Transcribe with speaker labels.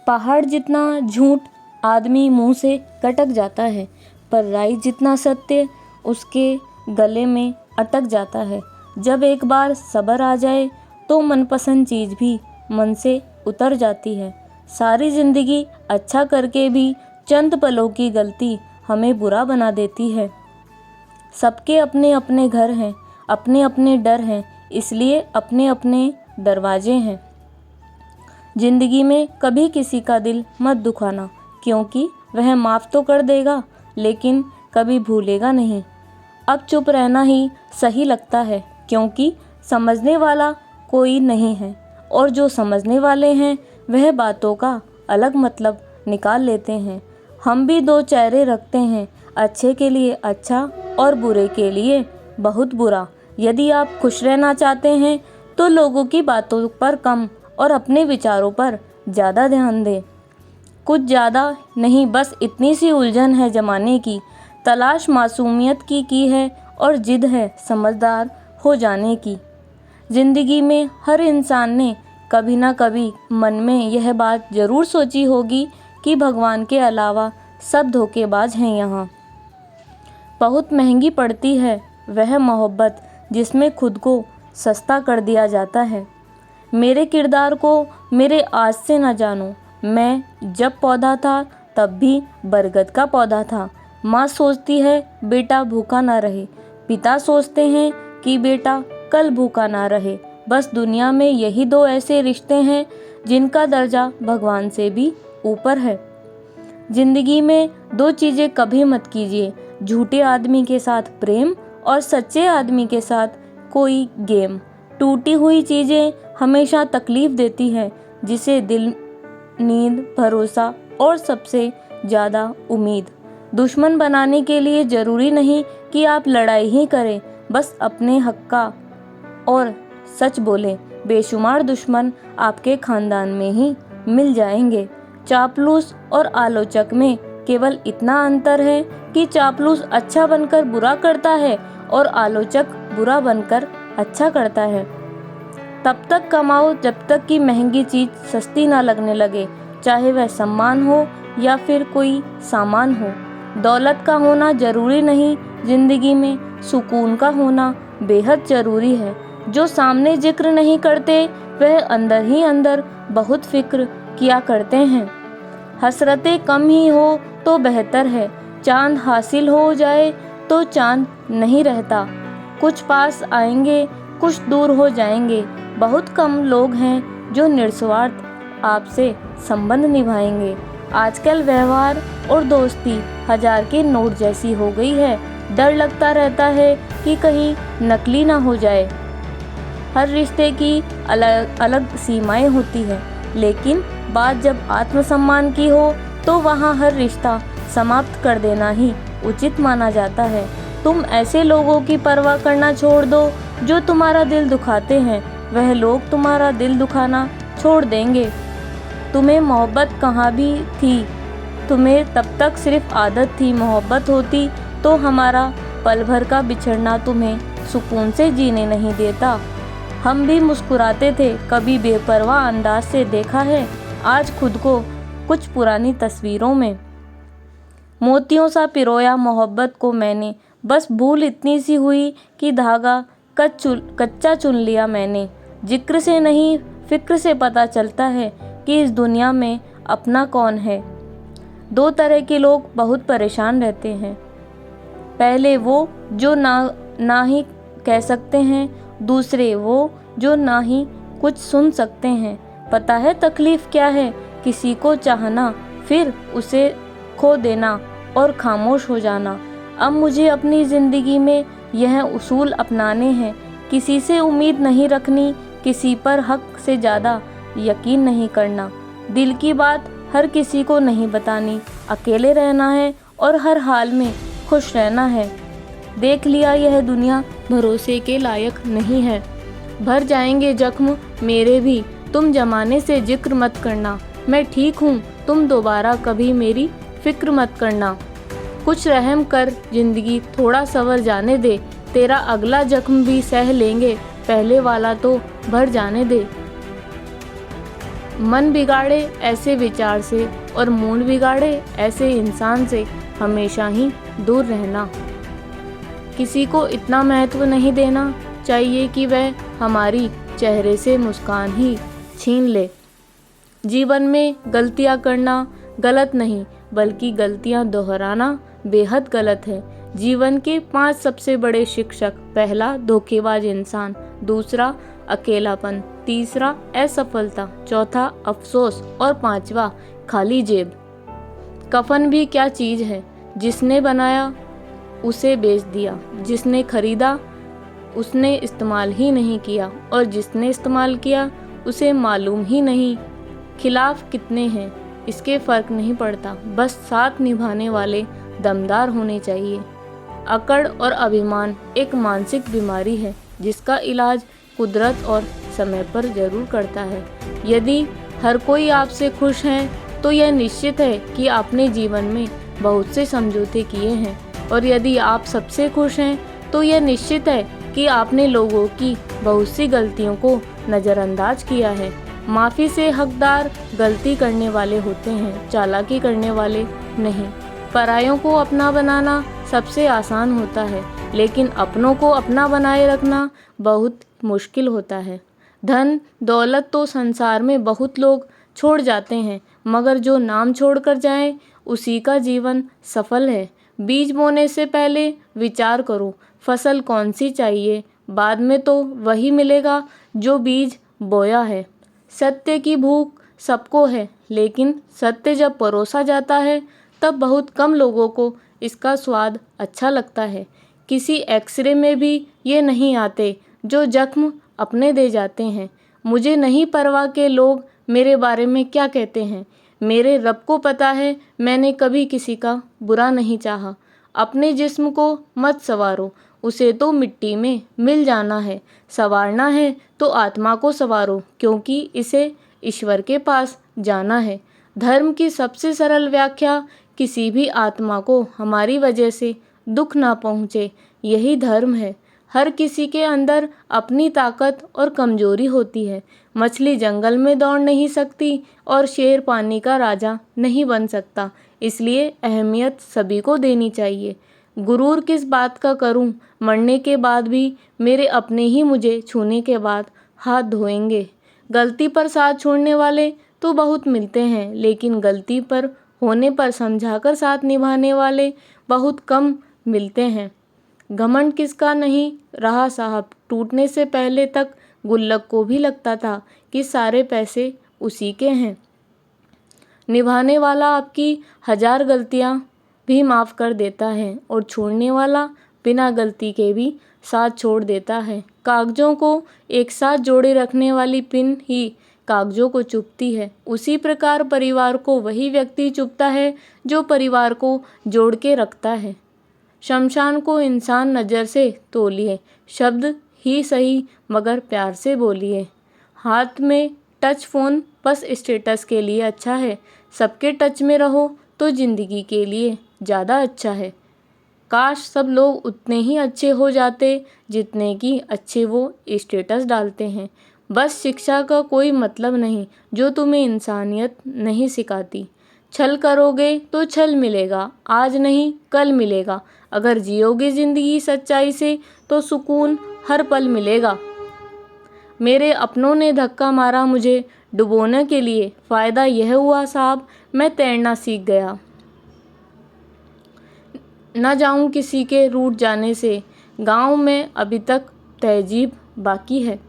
Speaker 1: पहाड़ जितना झूठ आदमी मुंह से कटक जाता है, पर राई जितना सत्य उसके गले में अटक जाता है। जब एक बार सब्र आ जाए तो मनपसंद चीज़ भी मन से उतर जाती है। सारी ज़िंदगी अच्छा करके भी चंद पलों की गलती हमें बुरा बना देती है। सबके अपने अपने घर हैं, अपने अपने डर हैं, इसलिए अपने अपने दरवाजे हैं। ज़िंदगी में कभी किसी का दिल मत दुखाना, क्योंकि वह माफ़ तो कर देगा लेकिन कभी भूलेगा नहीं। अब चुप रहना ही सही लगता है, क्योंकि समझने वाला कोई नहीं है, और जो समझने वाले हैं वह बातों का अलग मतलब निकाल लेते हैं। हम भी दो चेहरे रखते हैं, अच्छे के लिए अच्छा और बुरे के लिए बहुत बुरा। यदि आप खुश रहना चाहते हैं तो लोगों की बातों पर कम और अपने विचारों पर ज़्यादा ध्यान दें। कुछ ज़्यादा नहीं, बस इतनी सी उलझन है ज़माने की, तलाश मासूमियत की है और जिद है समझदार हो जाने की। ज़िंदगी में हर इंसान ने कभी ना कभी मन में यह बात ज़रूर सोची होगी कि भगवान के अलावा सब धोखेबाज हैं यहाँ। बहुत महंगी पड़ती है वह मोहब्बत जिसमें खुद को सस्ता कर दिया जाता है। मेरे किरदार को मेरे आज से न जानो, मैं जब पौधा था तब भी बरगद का पौधा था। माँ सोचती है बेटा भूखा ना रहे, पिता सोचते हैं कि बेटा कल भूखा ना रहे। बस दुनिया में यही दो ऐसे रिश्ते हैं जिनका दर्जा भगवान से भी ऊपर है। जिंदगी में दो चीज़ें कभी मत कीजिए, झूठे आदमी के साथ प्रेम और सच्चे आदमी के साथ कोई गेम। टूटी हुई चीज़ें हमेशा तकलीफ़ देती हैं, जिसे दिल, नींद, भरोसा और सबसे ज़्यादा उम्मीद। दुश्मन बनाने के लिए ज़रूरी नहीं कि आप लड़ाई ही करें, बस अपने हक का और सच बोलें। बेशुमार दुश्मन आपके खानदान में ही मिल जाएंगे। चापलूस और आलोचक में केवल इतना अंतर है कि चापलूस अच्छा बनकर बुरा करता है और आलोचक बुरा बनकर अच्छा करता है। तब तक कमाओ जब तक कि महंगी चीज़ सस्ती ना लगने लगे, चाहे वह सम्मान हो या फिर कोई सामान हो। दौलत का होना ज़रूरी नहीं, ज़िंदगी में सुकून का होना बेहद ज़रूरी है। जो सामने जिक्र नहीं करते वह अंदर ही अंदर बहुत फिक्र किया करते हैं। हसरतें कम ही हो तो बेहतर है, चांद हासिल हो जाए तो चांद नहीं रहता। कुछ पास आएंगे, कुछ दूर हो जाएंगे। बहुत कम लोग हैं जो निस्वार्थ आपसे संबंध निभाएंगे। आजकल व्यवहार और दोस्ती 1000 के नोट जैसी हो गई है। डर लगता रहता है कि कहीं नकली ना हो जाए। हर रिश्ते की अलग अलग सीमाएं होती हैं, लेकिन बात जब आत्मसम्मान की हो तो वहाँ हर रिश्ता समाप्त कर देना ही उचित माना जाता है। तुम ऐसे लोगों की परवाह करना छोड़ दो जो तुम्हारा दिल दुखाते हैं, वह लोग तुम्हारा दिल दुखाना छोड़ देंगे। तुम्हें मोहब्बत कहाँ भी थी, तुम्हें तब तक सिर्फ आदत थी। मोहब्बत होती तो हमारा पल भर का बिछड़ना तुम्हें सुकून से जीने नहीं देता। हम भी मुस्कुराते थे, कभी बेपरवाह अंदाज से देखा है आज खुद को कुछ पुरानी तस्वीरों में। मोतियों सा पिरोया मोहब्बत को मैंने, बस भूल इतनी सी हुई कि धागा कच्चा चुन लिया मैंने। जिक्र से नहीं फिक्र से पता चलता है कि इस दुनिया में अपना कौन है। दो तरह के लोग बहुत परेशान रहते हैं। पहले वो जो ना ही कह सकते हैं, दूसरे वो जो ना ही कुछ सुन सकते हैं। पता है तकलीफ़ क्या है? किसी को चाहना, फिर उसे खो देना और खामोश हो जाना। अब मुझे अपनी ज़िंदगी में यह उसूल अपनाने हैं। किसी से उम्मीद नहीं रखनी, किसी पर हक से ज़्यादा यकीन नहीं करना। दिल की बात हर किसी को नहीं बतानी, अकेले रहना है और हर हाल में खुश रहना है। देख लिया यह दुनिया भरोसे के लायक नहीं है। भर जाएंगे जख्म मेरे भी, तुम जमाने से जिक्र मत करना। मैं ठीक हूँ, तुम दोबारा कभी मेरी फिक्र मत करना। कुछ रहम कर जिंदगी, थोड़ा सवर जाने दे। तेरा अगला जख्म भी सह लेंगे, पहले वाला तो भर जाने दे। मन बिगाड़े ऐसे विचार से और मूड बिगाड़े ऐसे इंसान से हमेशा ही दूर रहना। किसी को इतना महत्व नहीं देना चाहिए कि वह हमारी चेहरे से मुस्कान ही छीन ले। जीवन में गलतियां करना गलत नहीं, बल्कि गलतियां दोहराना बेहद गलत है। जीवन के 5 सबसे बड़े शिक्षक: पहला, धोखेबाज इंसान; दूसरा, अकेलापन; तीसरा, असफलता; चौथा, अफसोस; और पांचवा, खाली जेब। कफन भी क्या चीज़ है, जिसने बनाया उसे बेच दिया, जिसने खरीदा उसने इस्तेमाल ही नहीं किया, और जिसने इस्तेमाल किया उसे मालूम ही नहीं। खिलाफ कितने हैं इसके फर्क नहीं पड़ता, बस साथ निभाने वाले दमदार होने चाहिए। अकड़ और अभिमान एक मानसिक बीमारी है जिसका इलाज कुदरत और समय पर जरूर करता है। यदि हर कोई आपसे खुश है तो यह निश्चित है कि आपने जीवन में बहुत से समझौते किए हैं, और यदि आप सबसे खुश हैं तो यह निश्चित है कि आपने लोगों की बहुत सी गलतियों को नज़रअंदाज किया है। माफ़ी से हकदार गलती करने वाले होते हैं, चालाकी करने वाले नहीं। परायों को अपना बनाना सबसे आसान होता है, लेकिन अपनों को अपना बनाए रखना बहुत मुश्किल होता है। धन दौलत तो संसार में बहुत लोग छोड़ जाते हैं, मगर जो नाम छोड़कर जाए उसी का जीवन सफल है। बीज बोने से पहले विचार करो फसल कौन सी चाहिए, बाद में तो वही मिलेगा जो बीज बोया है। सत्य की भूख सबको है, लेकिन सत्य जब परोसा जाता है तब बहुत कम लोगों को इसका स्वाद अच्छा लगता है। किसी एक्सरे में भी ये नहीं आते जो जख्म अपने दे जाते हैं। मुझे नहीं परवाह के लोग मेरे बारे में क्या कहते हैं, मेरे रब को पता है मैंने कभी किसी का बुरा नहीं चाहा। अपने जिस्म को मत संवारो, उसे तो मिट्टी में मिल जाना है। संवारना है तो आत्मा को संवारो, क्योंकि इसे ईश्वर के पास जाना है। धर्म की सबसे सरल व्याख्या: किसी भी आत्मा को हमारी वजह से दुख ना पहुँचे, यही धर्म है। हर किसी के अंदर अपनी ताकत और कमजोरी होती है। मछली जंगल में दौड़ नहीं सकती और शेर पानी का राजा नहीं बन सकता, इसलिए अहमियत सभी को देनी चाहिए। गुरूर किस बात का करूं, मरने के बाद भी मेरे अपने ही मुझे छूने के बाद हाथ धोएंगे। गलती पर साथ छोड़ने वाले तो बहुत मिलते हैं, लेकिन गलती पर होने पर समझाकर साथ निभाने वाले बहुत कम मिलते हैं। घमंड किसका नहीं रहा साहब, टूटने से पहले तक गुल्लक को भी लगता था कि सारे पैसे उसी के हैं। निभाने वाला आपकी 1000 गलतियां भी माफ़ कर देता है, और छोड़ने वाला बिना गलती के भी साथ छोड़ देता है। कागजों को एक साथ जोड़े रखने वाली पिन ही कागजों को चुभती है, उसी प्रकार परिवार को वही व्यक्ति चुभता है जो परिवार को जोड़ के रखता है। शमशान को इंसान नज़र से तोलिए, शब्द ही सही मगर प्यार से बोलिए। हाथ में टच फ़ोन बस स्टेटस के लिए अच्छा है, सबके टच में रहो तो ज़िंदगी के लिए ज़्यादा अच्छा है। काश सब लोग उतने ही अच्छे हो जाते जितने कि अच्छे वो स्टेटस डालते हैं। बस शिक्षा का कोई मतलब नहीं जो तुम्हें इंसानियत नहीं सिखाती। छल करोगे तो छल मिलेगा, आज नहीं कल मिलेगा। अगर जियोगे ज़िंदगी सच्चाई से तो सुकून हर पल मिलेगा। मेरे अपनों ने धक्का मारा मुझे डुबोने के लिए, फ़ायदा यह हुआ साहब मैं तैरना सीख गया। न जाऊं किसी के रूठ जाने से, गांव में अभी तक तहजीब बाकी है।